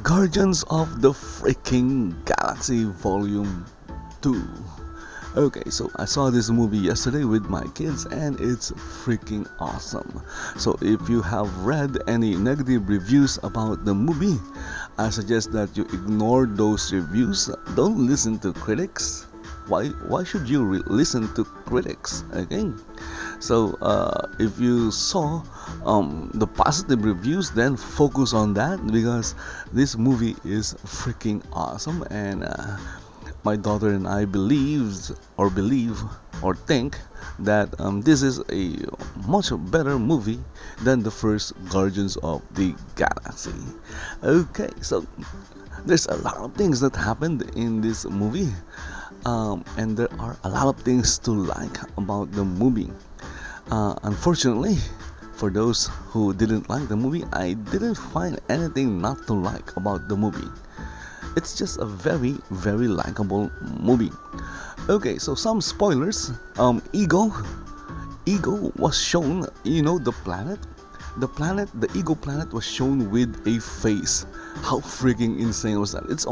Guardians of the Freaking Galaxy Volume 2. Okay, so I saw this movie yesterday with my kids and it's freaking awesome. So if you have read any negative reviews about the movie, I suggest that you ignore those reviews. Don't listen to critics. Why should you listen to critics? Okay, so if you saw the positive reviews, then focus on that because this movie is freaking awesome. And my daughter and I believe or think that this is a much better movie than the first Guardians of the Galaxy. Okay, so there's a lot of things that happened in this movie, and there are a lot of things to like about the movie. Unfortunately, for those who didn't like the movie, I didn't find anything not to like about the movie. It's just a very, very likable movie. Okay, so some spoilers. Ego was shown. The planet. The Ego planet was shown with a face. How freaking insane was that? It's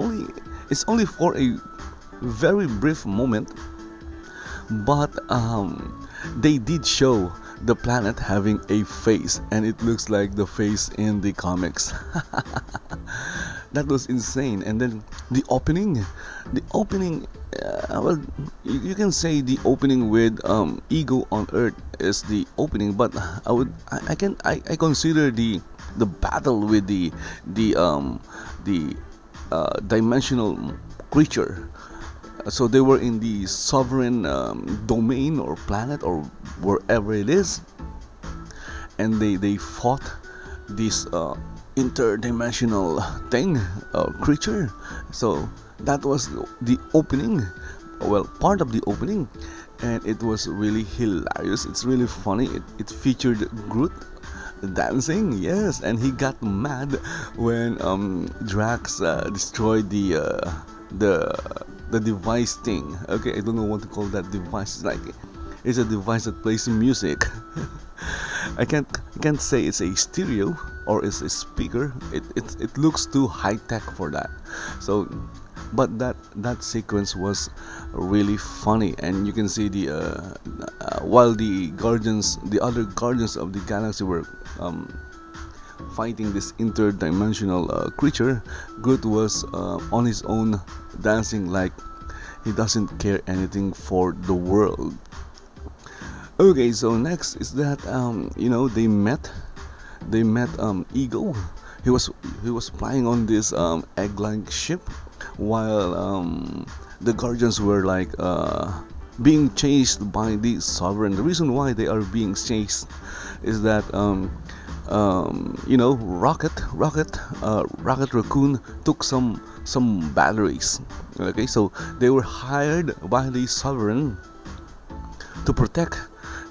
only for a very brief moment, but they did show the planet having a face, and it looks like the face in the comics. That was insane. And then the opening, well, you can say the opening with Ego on Earth is the opening, but I consider the battle with the dimensional creature. So they were in the sovereign domain or planet or wherever it is, and they fought this interdimensional thing, creature. So that was the opening, well, part of the opening, and it was really hilarious. It's really funny. It featured Groot dancing, yes, and he got mad when Drax destroyed the device thing. Okay, I don't know what to call that device. It's a device that plays music. I can't say it's a stereo or it's a speaker. It looks too high tech for that. So, but that sequence was really funny, and you can see while the other Guardians of the Galaxy were fighting this interdimensional creature, Groot was on his own dancing like he doesn't care anything for the world. Okay, so next is that they met Ego. He was flying on this egg-like ship while the Guardians were like being chased by the Sovereign. The reason why they are being chased is that Rocket Raccoon took some batteries. Okay, so they were hired by the Sovereign to protect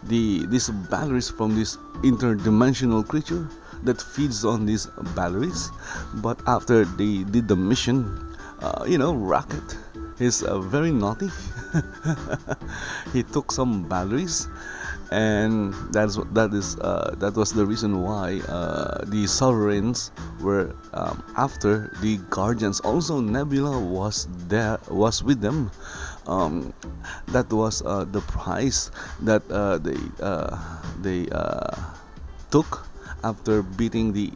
these batteries from this interdimensional creature that feeds on these batteries. But after they did the mission, Rocket is very naughty. He took some batteries, and that was the reason why the Sovereigns were after the Guardians. Also, Nebula was with them. That was the price that they took after beating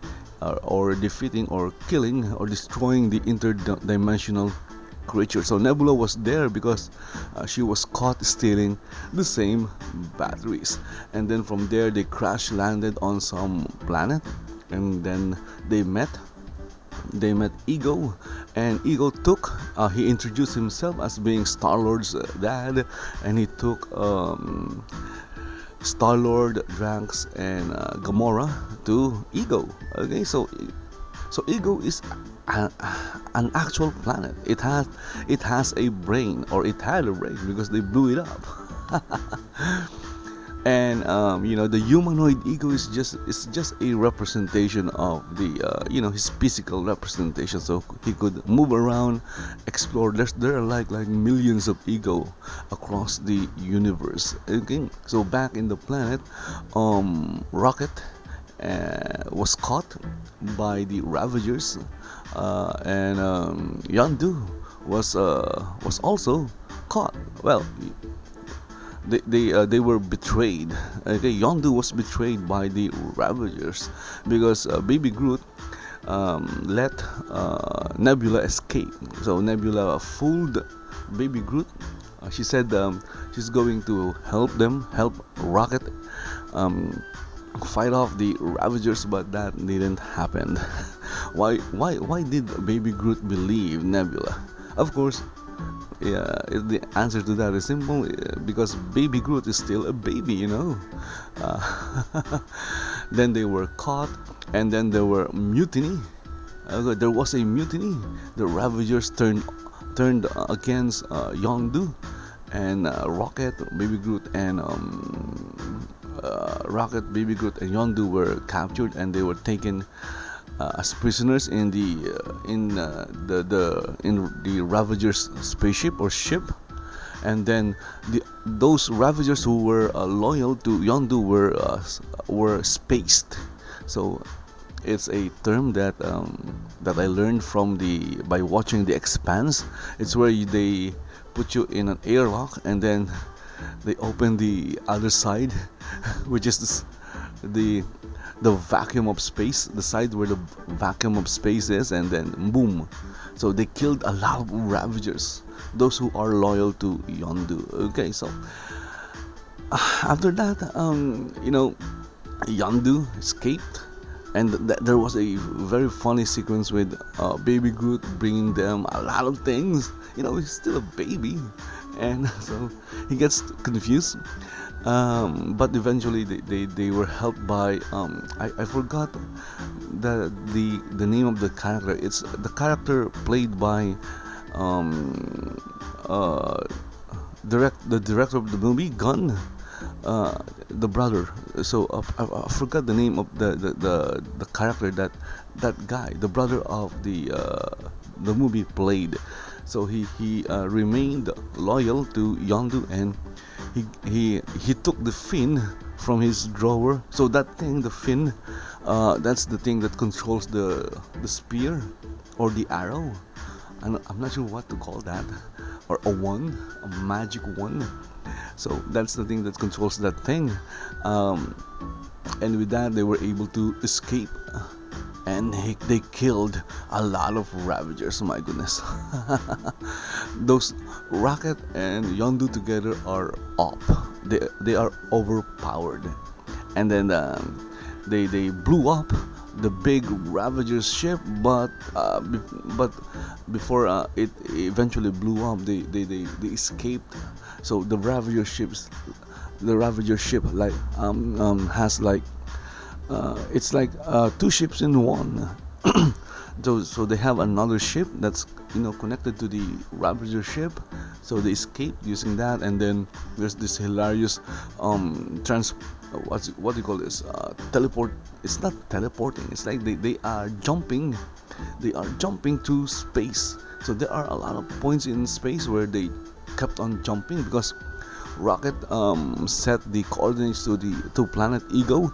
or defeating or killing or destroying the interdimensional creature. So Nebula was there because she was caught stealing the same batteries, and then from there they crash landed on some planet, and then they met Ego, and Ego he introduced himself as being Star-Lord's dad, and he took Star-Lord, Drax, and Gamora to Ego. Okay, so Ego is an actual planet. It has a brain, or it had a brain because they blew it up. And the humanoid Ego is just a representation of his physical representation, so he could move around, explore. There are like millions of Ego across the universe. Okay, so back in the planet, Rocket was caught by the Ravagers, and Yondu was also caught. Well, they were betrayed. Okay, Yondu was betrayed by the Ravagers because Baby Groot let Nebula escape. So Nebula fooled Baby Groot. She said she's going to help Rocket fight off the Ravagers, but that didn't happen. Why did Baby Groot believe Nebula? Of course, yeah, the answer to that is simple, because Baby Groot is still a baby, you know. Uh, then they were caught, and then there were mutiny. There was a mutiny. The Ravagers turned against Yondu, and Rocket, Baby Groot, and Yondu were captured, and they were taken as prisoners in the Ravagers spaceship or ship. And then those Ravagers who were loyal to Yondu were spaced. So it's a term that I learned by watching The Expanse. It's where they put you in an airlock, and then they open the other side, which is the vacuum of space, the side where the vacuum of space is, and then boom. So they killed a lot of Ravagers, those who are loyal to Yondu. Okay, so after that, Yondu escaped, and there was a very funny sequence with Baby Groot bringing them a lot of things. He's still a baby, and so he gets confused. But eventually they were helped by I forgot the name of the character. It's the character played by the director of the movie, Gunn, the brother. So I forgot the name of the character that guy, the brother of the movie played. So he remained loyal to Yondu, and he took the fin from his drawer. So that thing, the fin, that's the thing that controls the spear or the arrow. I'm not sure what to call that, or a wand, a magic wand. So that's the thing that controls that thing. And with that, they were able to escape, and they killed a lot of Ravagers. My goodness. Those Rocket and Yondu together are up. They are overpowered. And then they blew up the big Ravager ship, but before it eventually blew up, they escaped. So the Ravager ship like has like it's like two ships in one. So they have another ship that's connected to the Ravager ship. So they escaped using that, and then there's this hilarious what do you call this? Teleport. It's not teleporting. It's like they are jumping. They are jumping to space. So there are a lot of points in space where they kept on jumping because Rocket set the coordinates to planet Ego,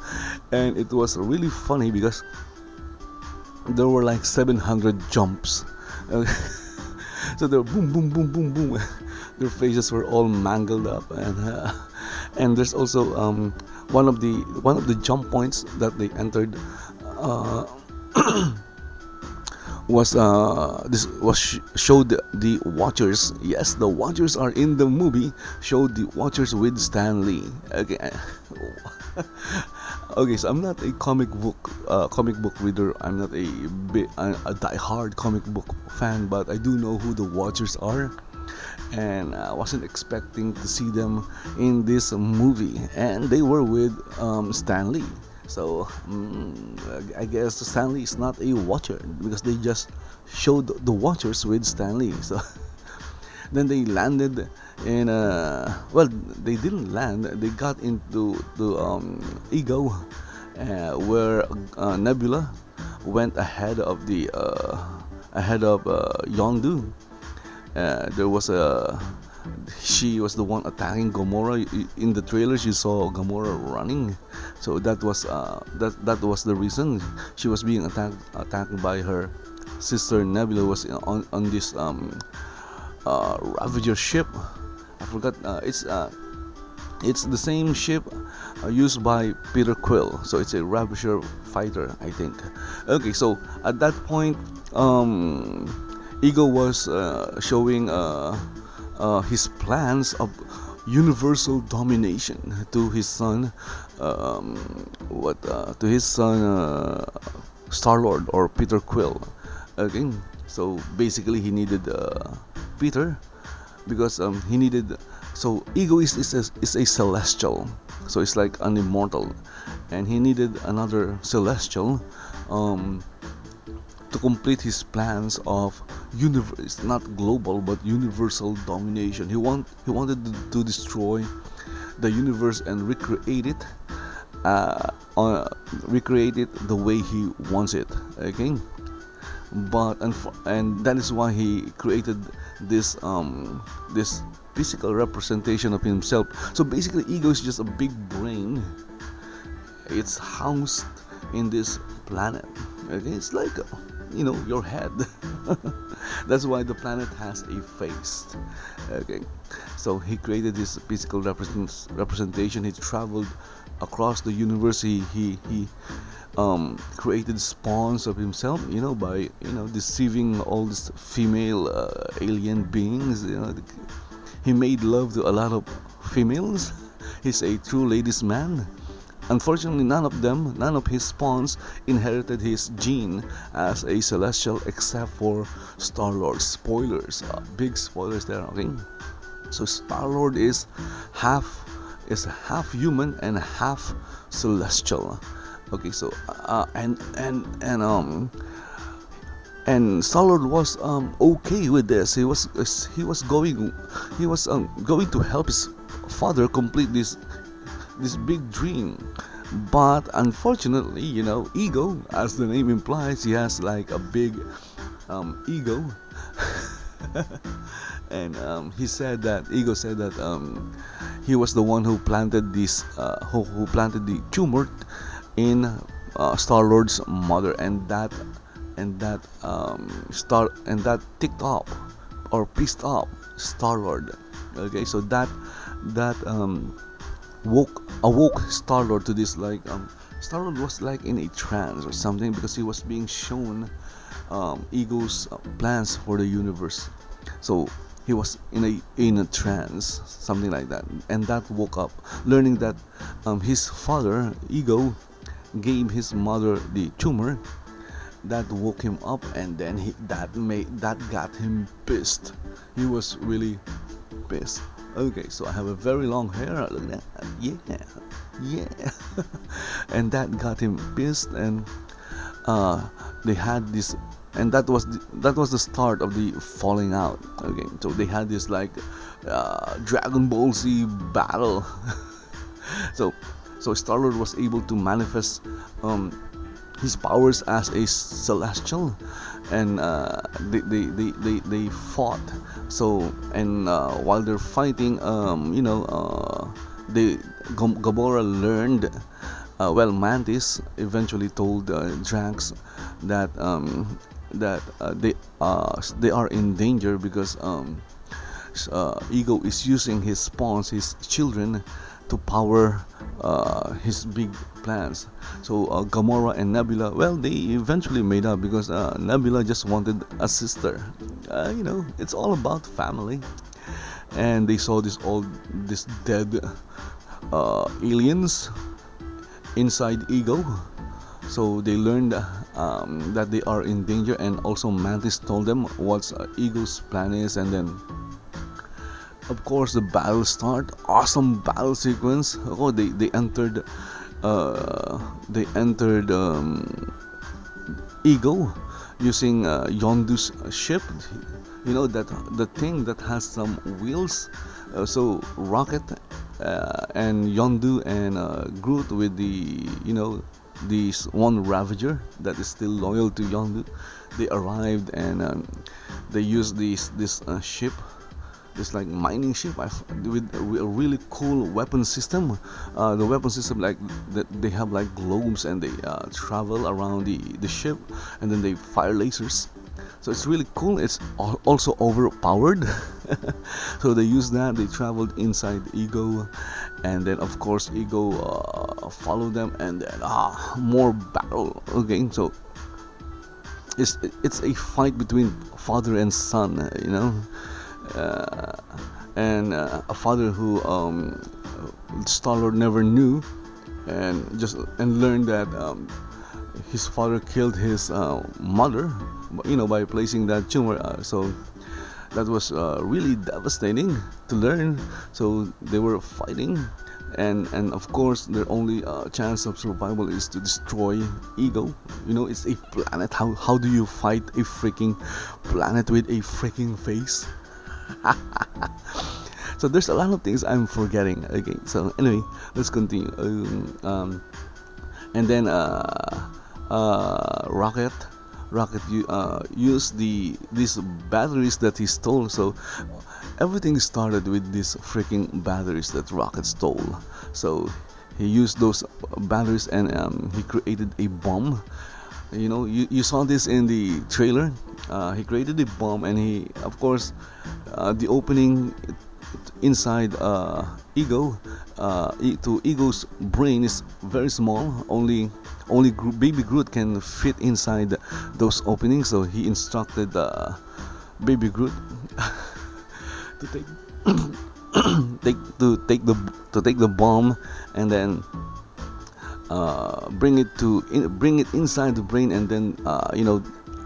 and it was really funny because there were like 700 jumps. So they were boom, boom, boom, boom, boom. Their faces were all mangled up, and there's also one of the jump points that they entered showed the Watchers. Yes, the Watchers are in the movie. Showed the Watchers with Stan Lee. Okay. Okay, so I'm not a comic book reader. I'm not a die-hard comic book fan, but I do know who the Watchers are, and I wasn't expecting to see them in this movie, and they were with Stan Lee. So I guess Stan Lee is not a Watcher because they just showed the Watchers with Stan Lee. So then they landed in well, they didn't land. They got into Ego, where Nebula went ahead of Yondu. There was she was the one attacking Gamora. In the trailers, you saw Gamora running, so that was the reason she was being attacked by her sister Nebula. Was on this Ravager ship. I forgot. It's the same ship used by Peter Quill, so it's a Ravager fighter, I think. Okay, so at that point, Ego was showing his plans of universal domination to his son, what to his son Star Lord or Peter Quill. Okay, so basically he needed Peter because he needed. So Ego is a celestial, so it's like an immortal, and he needed another celestial um, to complete his plans of universe, not global but universal domination. He wanted to destroy the universe and uh, recreate it the way he wants it. Okay, and that is why he created this physical representation of himself. So basically, Ego is just a big brain. It's housed in this planet. Okay, it's like your head. That's why the planet has a face. Okay, so he created this physical representation. He traveled across the universe. He created spawns of himself, by deceiving all these female alien beings. He made love to a lot of females. He's a true ladies' man. Unfortunately, none of his spawns inherited his gene as a celestial, except for Star-Lord. Spoilers, big spoilers there. Okay, so Star-Lord is half human and half celestial. Okay, so and Star-Lord was okay with this. He was going to help his father complete this big dream. But unfortunately, Ego, as the name implies, he has like a big ego. And Ego said that he was the one who planted who planted the tumor in Star-Lord's mother, and that ticked off or pissed off Star-Lord. Okay, so that awoke Star-Lord to this, like Star-Lord was like in a trance or something, because he was being shown Ego's plans for the universe. So he was in a trance, something like that, and that woke up, learning that his father Ego gave his mother the tumor. That woke him up, and then that got him pissed. He was really pissed. Okay, so I have a very long hair. Look at that. Yeah. And that got him pissed, and they had this, and that was the start of the falling out. Okay, so they had this like Dragon Ball Z battle. so Star-Lord was able to manifest his powers as a celestial, and they fought. So, and while they're fighting, Gamora learned. Mantis eventually told Drax that they are in danger, because Ego is using his spawns, his children, to power his big plans. So Gamora and Nebula, they eventually made up, because Nebula just wanted a sister. It's all about family. And they saw this dead aliens inside Ego. So they learned that they are in danger, and also Mantis told them what Ego's plan is, and then of course the battle start. Awesome battle sequence. Oh, they entered Ego using Yondu's ship. That the thing that has some wheels. So Rocket and Yondu and Groot with this one Ravager that is still loyal to Yondu. They arrived, and they used this ship this like mining ship with a really cool weapon system. The weapon system like that they have like globes and they travel around the ship, and then they fire lasers. So it's really cool. It's also overpowered. So they use that. They traveled inside Ego, and then of course Ego followed them, and then more battle. Okay, so it's a fight between father and son. Uh, and a father who Star-Lord never knew, and learned that his father killed his mother, by placing that tumor. So that was really devastating to learn. So they were fighting, and of course their only chance of survival is to destroy Ego. It's a planet. How do you fight a freaking planet with a freaking face? So there's a lot of things I'm forgetting. Okay, so anyway, let's continue. And then Rocket used these batteries that he stole. So everything started with these freaking batteries that Rocket stole. So he used those batteries, and he created a bomb. You saw this in the trailer. He created a bomb, and he, of course, the opening inside Ego to Ego's brain is very small. Only Baby Groot can fit inside those openings. So he instructed Baby Groot to take take the bomb, and then bring it inside the brain, and then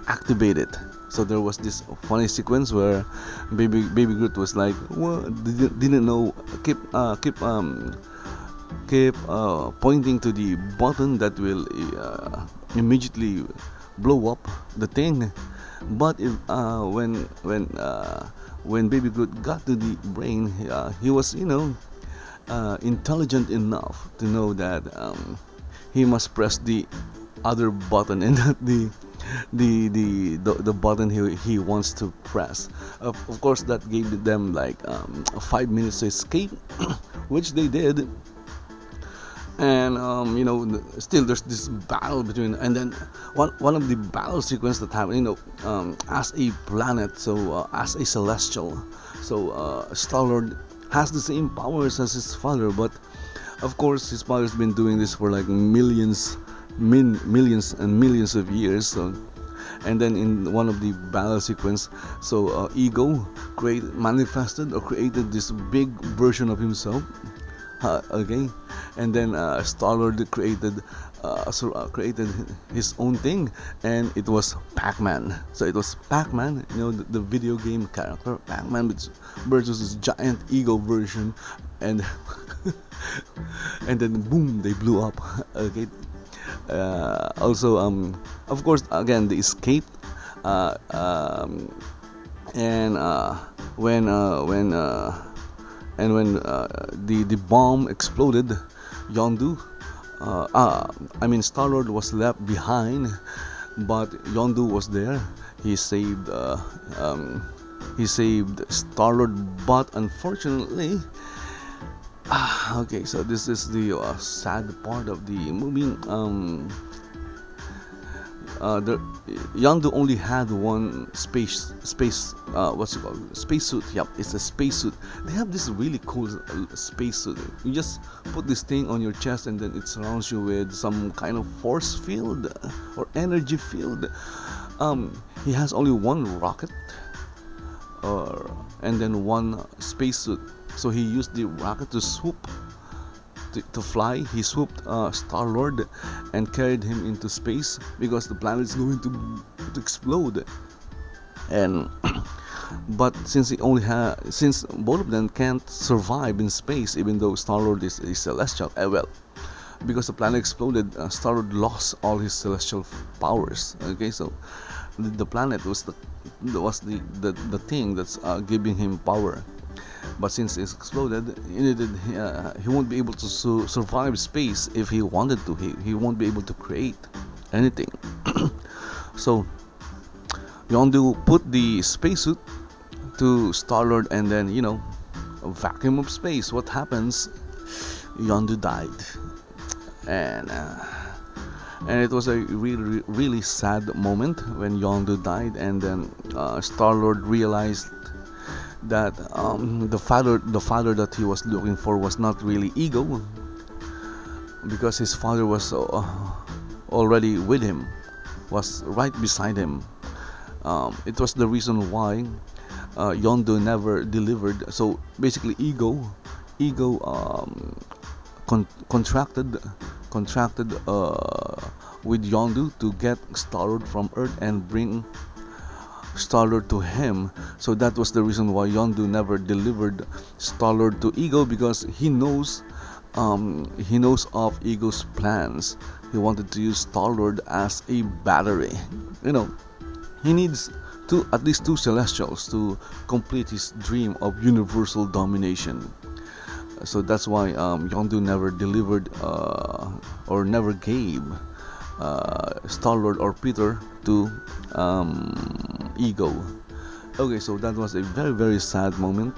activate it. So there was this funny sequence where Baby Groot was like, "What? Didn't know." Keep pointing to the button that will immediately blow up the thing. But when Baby Groot got to the brain, he was intelligent enough to know that he must press the other button, and not the button he wants to press. Of course, that gave them like 5 minutes to escape, which they did. And still there's this battle between, and then one of the battle sequence that happened, as a planet, so as a celestial. So Star-Lord has the same powers as his father, but of course his father's been doing this for like millions and millions of years. So, and then in one of the battle sequence, so Ego manifested or created this big version of himself. Okay, and then Star-Lord created his own thing, and it was Pac-Man. So it was Pac-Man, the video game character Pac-Man versus this giant Ego version, and and then boom, they blew up. Okay. Also, of course, again they escaped, and when the bomb exploded, Yondu, Star-Lord was left behind, but Yondu was there. He saved Star-Lord, but unfortunately, okay, so this is the sad part of the movie. Yondu only had one space what's it called, spacesuit. Yep, it's a spacesuit. They have this really cool spacesuit. You just put this thing on your chest, and then it surrounds you with some kind of force field or energy field. He has only one rocket, and then one spacesuit. So he used the rocket to swoop to fly. He swooped Star-Lord and carried him into space, because the planet is going to explode. And but since both of them can't survive in space, even though Star-Lord is a celestial, because the planet exploded, Star-Lord lost all his celestial powers. Okay, so the planet was the thing that's giving him power. But since it's exploded, he won't be able to survive space. If he wanted to, he won't be able to create anything. So Yondu put the spacesuit to Star-Lord and then a vacuum of space. What happens? Yondu died, and it was a really really sad moment when Yondu died, and then Star-Lord realized that the father that he was looking for was not really Ego, because his father was already with him, was right beside him. It was the reason why Yondu never delivered. So basically, ego contracted with Yondu to get Star-Lord from Earth and bring Star-Lord to him. So that was the reason why Yondu never delivered Star-Lord to Ego, because he knows of Ego's plans. He wanted to use Star-Lord as a battery. You know, he needs at least two Celestials to complete his dream of universal domination. So that's why Yondu never delivered or never gave Star-Lord or Peter to Ego. Okay, so that was a very very sad moment.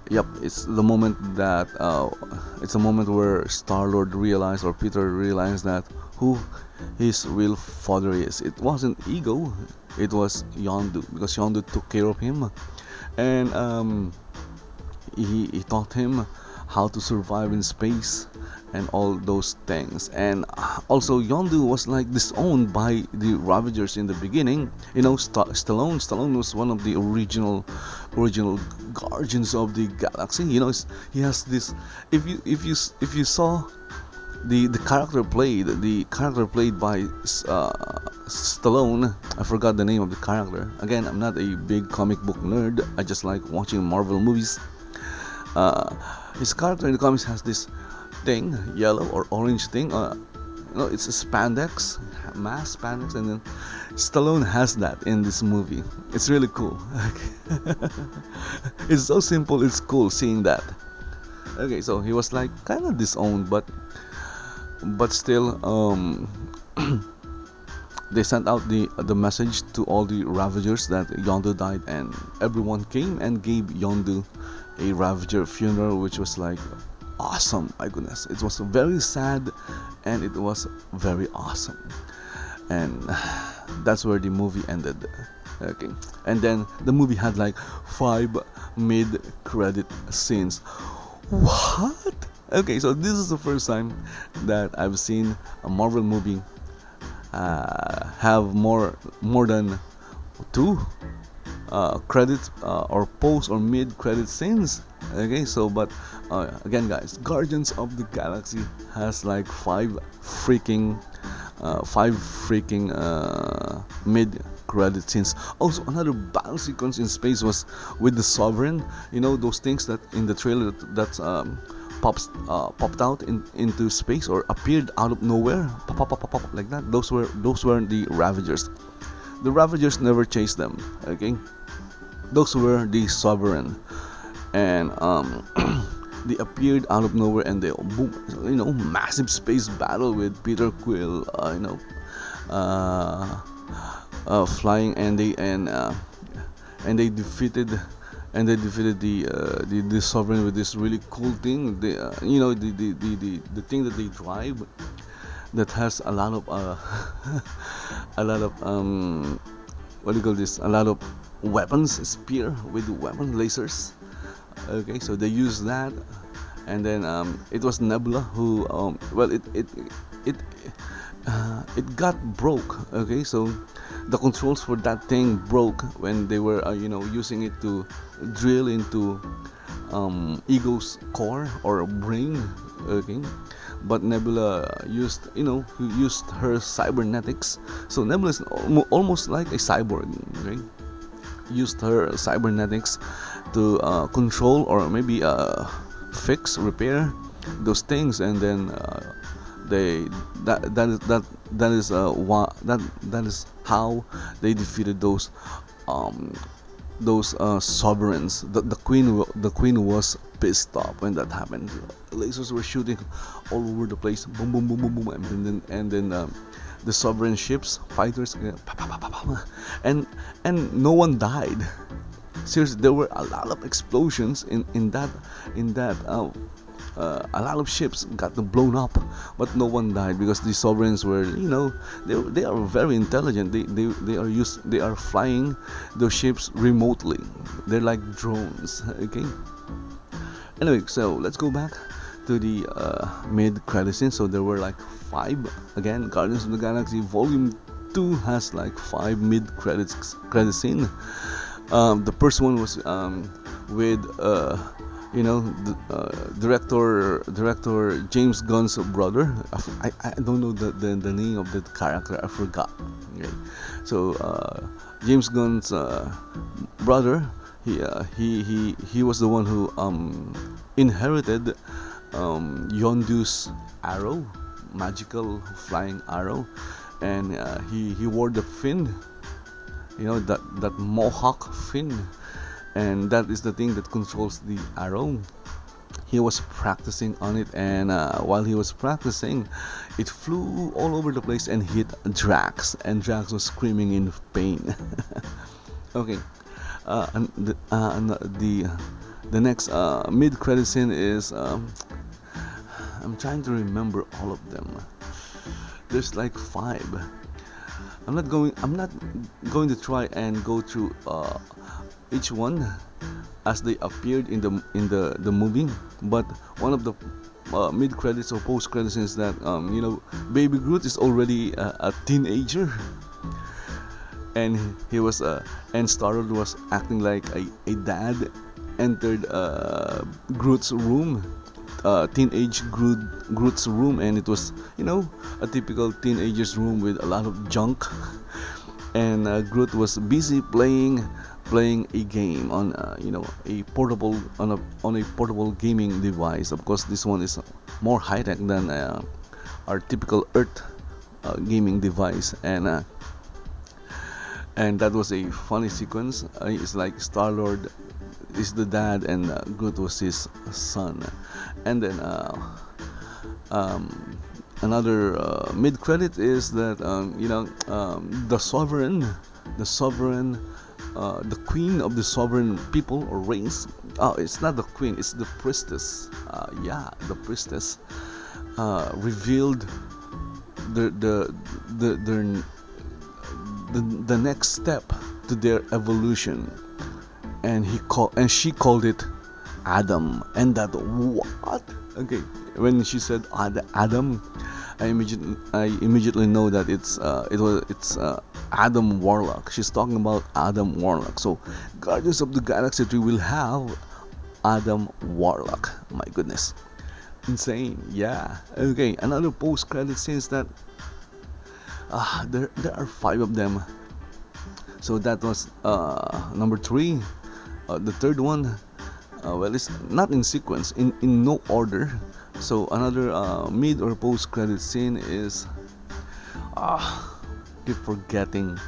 Yep, it's the moment that it's a moment where Star-Lord realized, or Peter realized, that who his real father is. It wasn't Ego, it was Yondu, because Yondu took care of him, and he taught him how to survive in space and all those things. And also Yondu was like disowned by the Ravagers in the beginning. Stallone was one of the original guardians of the galaxy. He has this. If you saw the character played by Stallone. I forgot the name of the character. Again, I'm not a big comic book nerd. I just like watching Marvel movies. His character in the comics has this thing, yellow or orange thing. It's a spandex, mass spandex, and then Stallone has that in this movie. It's really cool. It's so simple. It's cool seeing that. Okay, so he was like kind of disowned, but still, they sent out the message to all the Ravagers that Yondu died, and everyone came and gave Yondu a Ravager funeral, which was like awesome. My goodness, it was very sad and it was very awesome, and that's where the movie ended. Okay, and then the movie had like 5 mid-credit scenes. What? Okay, so this is the first time that I've seen a Marvel movie have more than 2 credits or post or mid credit scenes. Okay, so but again, guys, Guardians of the Galaxy has like 5 freaking mid credit scenes. Also, another battle sequence in space was with the Sovereign. Those things that in the trailer that popped out into space, or appeared out of nowhere, pop, like that. Those were the Ravagers. The Ravagers never chased them. Okay, those were the Sovereign, and they appeared out of nowhere, and they boom, massive space battle with Peter Quill, flying, and they defeated the Sovereign with this really cool thing. The thing that they drive, that has a lot of what do you call this? A lot of weapons, spear with weapon lasers. Okay, so they use that, and then it was Nebula who it got broke. Okay, so the controls for that thing broke when they were using it to drill into Ego's core or brain. Okay, but Nebula used her cybernetics. So Nebula is almost like a cyborg. Okay? Used her cybernetics to control, or maybe repair those things, and then that is how they defeated those sovereigns. The queen was pissed off when that happened. Lasers were shooting all over the place, boom boom boom boom boom, and then the sovereign ships, fighters, pa, pa, pa, pa, pa, and no one died. Seriously, there were a lot of explosions in that a lot of ships got blown up, but no one died because the sovereigns were, they are very intelligent. They are flying those ships remotely. They're like drones. Okay. Anyway, so let's go back to the mid-credit scene. So there were like five. Again, Guardians of the Galaxy Volume 2 has like five credit scene. The first one was with director James Gunn's brother. I don't know the name of that character. I forgot. Okay. So James Gunn's brother. He was the one who inherited Yondu's arrow, magical flying arrow, and he wore the fin, that mohawk fin, and that is the thing that controls the arrow. He was practicing on it, and while he was practicing, it flew all over the place and hit Drax, and Drax was screaming in pain. Okay. And the next mid-credit scene is I'm trying to remember all of them. There's like five. I'm not going to try and go through each one as they appeared in the movie, but one of the mid credits or post credits is that Baby Groot is already a teenager, and he was and Star-Lord was acting like a dad entered Groot's room, teenage Groot's room, and it was a typical teenager's room with a lot of junk, and Groot was busy playing a game on a portable gaming device. Of course, this one is more high tech than our typical Earth gaming device, and that was a funny sequence. It's like Star-Lord is the dad and Groot was his son, and then another mid credit is that the queen of the sovereign people or race. Oh, it's not the queen, it's the priestess. The priestess revealed the next step to their evolution, and she called it Adam. And that, what? Okay, when she said Adam, I immediately know that it's Adam Warlock. She's talking about Adam Warlock. So Guardians of the Galaxy 3 will have Adam Warlock. My goodness, insane. Yeah. Okay, another post credit scene is that there are five of them. So that was number 3. The third one, it's not in sequence, in no order. So another mid or post credit scene is keep forgetting.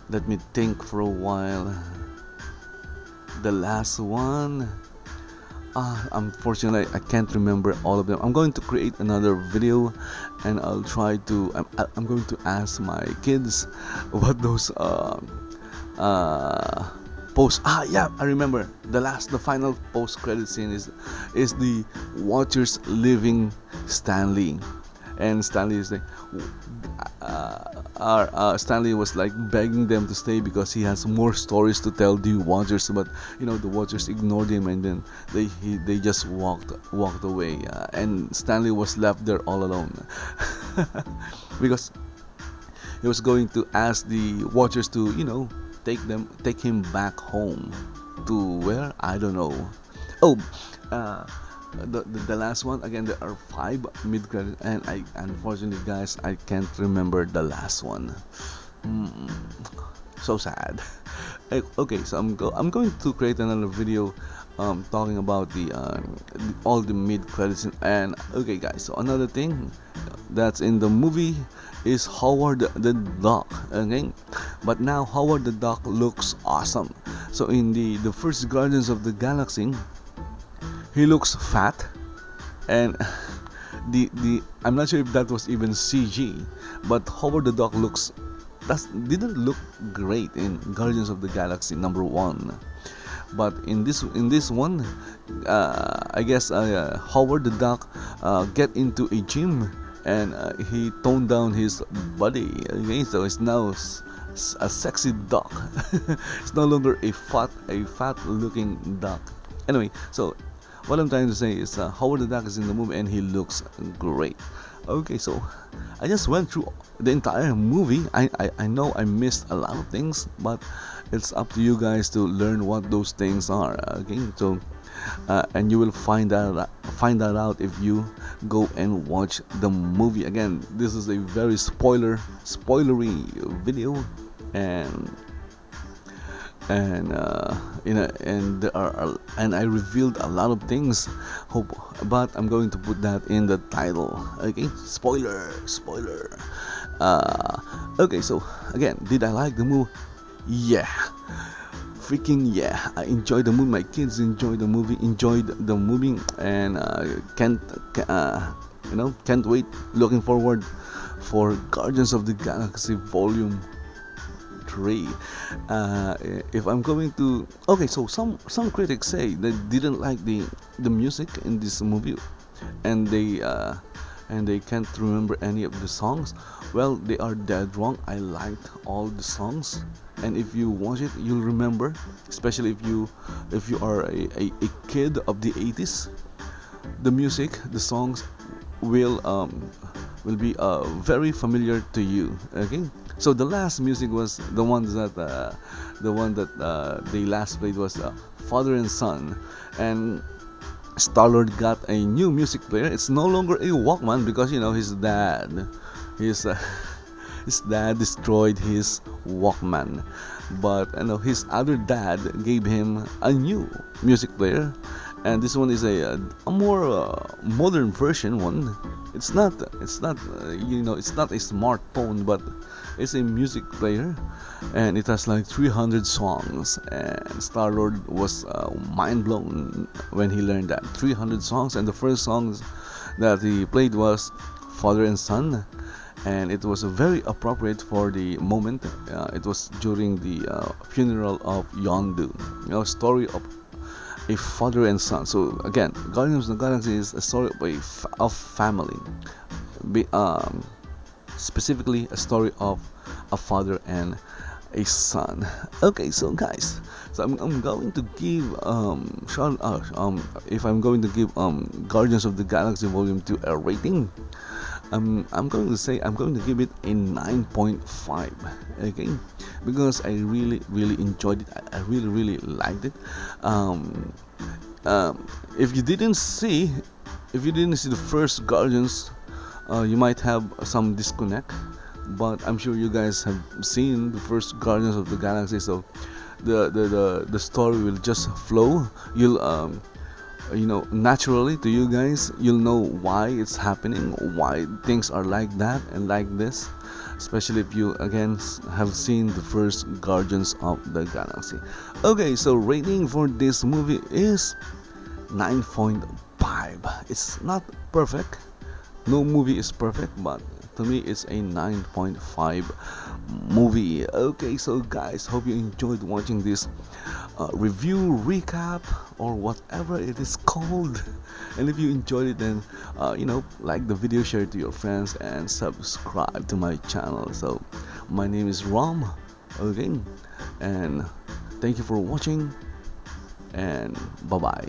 Let me think for a while. The last one. Unfortunately, I can't remember all of them. I'm going to create another video, and I'll try to. I'm going to ask my kids what those post. Yeah, I remember. The final post credit scene is the Watchers leaving Stanley, and Stanley is like, Stanley was like begging them to stay because he has more stories to tell the Watchers, but the Watchers ignored him, and then they just walked away, and Stanley was left there all alone because he was going to ask the Watchers to take him back home to where, I don't know. The last one, again, there are 5 mid credit, and I unfortunately, guys, I can't remember the last one. So sad. Okay, so I'm going to create another video talking about all the mid credits. And okay, guys, so another thing that's in the movie is Howard the Duck. Okay, but now Howard the Duck looks awesome. So in the first Guardians of the Galaxy, he looks fat, and the I'm not sure if that was even CG, but Howard the Duck didn't look great in Guardians of the Galaxy #1. But in this one, I guess Howard the Duck get into a gym, and he toned down his body. Okay, so it's now a sexy duck. It's no longer a fat looking duck. Anyway, so what I'm trying to say is Howard the Duck is in the movie and he looks great. Okay, so I just went through the entire movie. I know I missed a lot of things, but it's up to you guys to learn what those things are. Okay, so and you will find that out if you go and watch the movie. Again, this is a very spoilery video, and and I revealed a lot of things. But I'm going to put that in the title. Okay, spoiler. Okay, so again, did I like the movie? Yeah, freaking yeah! I enjoyed the movie. My kids enjoyed the movie, and can't wait. Looking forward for Guardians of the Galaxy Volume 3. If I'm going to, okay, so some critics say they didn't like the music in this movie, and they can't remember any of the songs. Well, they are dead wrong. I liked all the songs, and if you watch it, you'll remember. Especially if you are a kid of the 80s, the music, the songs will be very familiar to you. Okay, so the last music was the one that they last played was Father and Son, and Star-Lord got a new music player. It's no longer a Walkman because his his dad destroyed his Walkman, but his other dad gave him a new music player, and this one is a more modern version one. It's not a smartphone, but it's a music player, and it has like 300 songs. And Star Lord was mind blown when he learned that 300 songs, and the first songs that he played was Father and Son, and it was very appropriate for the moment. It was during the funeral of Yondu, story of a father and son. So again, Guardians of the Galaxy is a story of family, specifically a story of a father and a son. Okay, so guys, so I'm going to give if I'm going to give Guardians of the Galaxy Volume 2 a rating, I'm going to say I'm going to give it a 9.5. Okay, because I really enjoyed it. I really liked it. If you didn't see the first Guardians, you might have some disconnect, but I'm sure you guys have seen the first Guardians of the Galaxy, so the story will just flow. You'll naturally, to you guys, you'll know why it's happening, why things are like that and like this, especially if you again have seen the first Guardians of the Galaxy. Okay, so rating for this movie is 9.5. It's not perfect, no movie is perfect, but to me it's a 9.5 movie. Okay, so guys, hope you enjoyed watching this review, recap, or whatever it is called. And if you enjoyed it, then like the video, share it to your friends, and subscribe to my channel. So my name is R.O.M, okay, and thank you for watching, and bye bye.